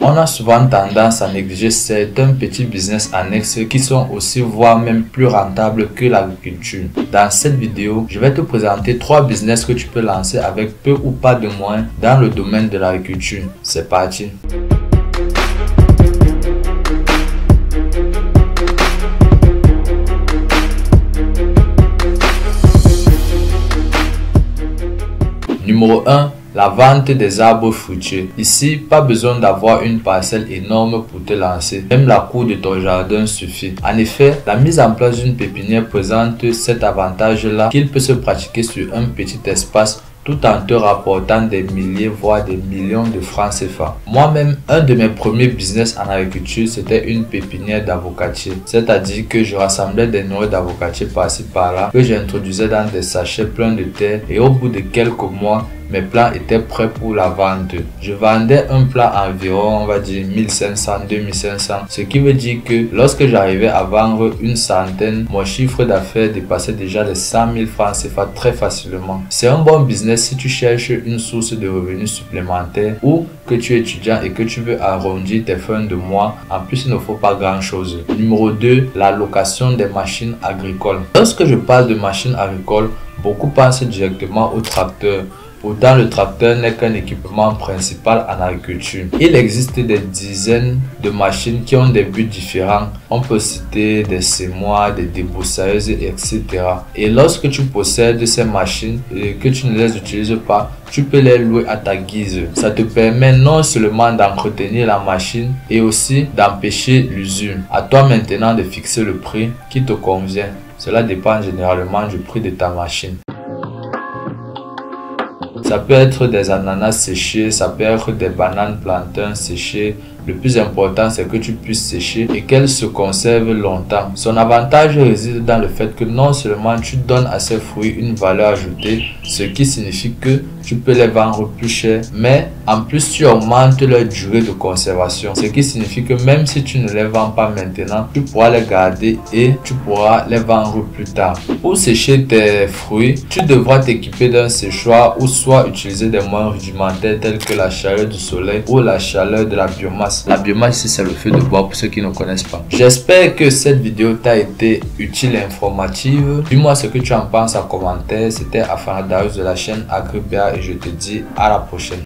On a souvent tendance à négliger certains petits business annexes qui sont aussi voire même plus rentables que l'agriculture. Dans cette vidéo, je vais te présenter 3 business que tu peux lancer avec peu ou pas de moyens dans le domaine de l'agriculture. C'est parti! Numéro 1. La vente des arbres fruitiers. Ici, pas besoin d'avoir une parcelle énorme pour te lancer. Même la cour de ton jardin suffit. En effet, la mise en place d'une pépinière présente cet avantage-là qu'il peut se pratiquer sur un petit espace tout en te rapportant des milliers voire des millions de francs CFA. Moi-même, un de mes premiers business en agriculture, c'était une pépinière d'avocatiers. C'est-à-dire que je rassemblais des noix d'avocatiers par-ci par-là que j'introduisais dans des sachets pleins de terre et au bout de quelques mois, mes plants étaient prêts pour la vente. Je vendais un plant environ, on va dire 1500, 2500. Ce qui veut dire que lorsque j'arrivais à vendre une centaine, mon chiffre d'affaires dépassait déjà les 100 000 francs CFA très facilement. C'est un bon business si tu cherches une source de revenus supplémentaire ou que tu es étudiant et que tu veux arrondir tes fins de mois. En plus, il ne faut pas grand chose. Numéro 2, la location des machines agricoles. Lorsque je parle de machines agricoles, beaucoup pensent directement au tracteur. Pourtant, le tracteur n'est qu'un équipement principal en agriculture. Il existe des dizaines de machines qui ont des buts différents. On peut citer des semoirs, des débroussailleuses, etc. Et lorsque tu possèdes ces machines et que tu ne les utilises pas, tu peux les louer à ta guise. Ça te permet non seulement d'entretenir la machine et aussi d'empêcher l'usure. À toi maintenant de fixer le prix qui te convient. Cela dépend généralement du prix de ta machine. Ça peut être des ananas séchés, ça peut être des bananes plantains séchées. Le plus important, c'est que tu puisses sécher et qu'elles se conservent longtemps. Son avantage réside dans le fait que non seulement tu donnes à ces fruits une valeur ajoutée, ce qui signifie que tu peux les vendre plus cher, mais en plus tu augmentes leur durée de conservation, ce qui signifie que même si tu ne les vends pas maintenant, tu pourras les garder et tu pourras les vendre plus tard. Pour sécher tes fruits, tu devras t'équiper d'un séchoir ou soit utiliser des moyens rudimentaires tels que la chaleur du soleil ou la chaleur de la biomasse. La biomasse, c'est le feu de bois pour ceux qui ne connaissent pas. J'espère que cette vidéo t'a été utile et informative. Dis-moi ce que tu en penses en commentaire. C'était Afana Darius de la chaîne AgriBA et je te dis à la prochaine.